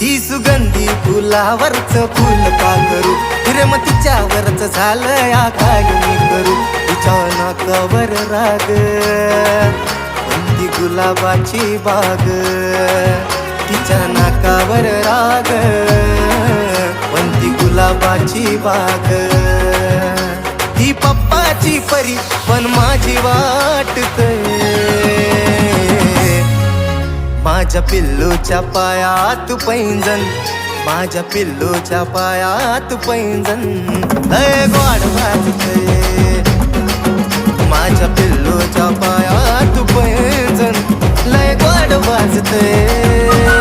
ही सुगंधी फुलावरच फुल का करू रे मग तिच्यावरच झालं या काय मी करू तिच्या नाकावर राग कोणती गुलाबाची बाग तिच्या नाकावर राग कोणती गुलाबाची बाग ही पप्पाची परी पण माझी वाटते माझ्या पिल्लूच्या पायात पैंजण माझ्या पिल्लूच्या पायात पैंजण लय गोड वाजतंय माझ्या पिल्लूच्या पायात पैंजण लय गोड वाजतंय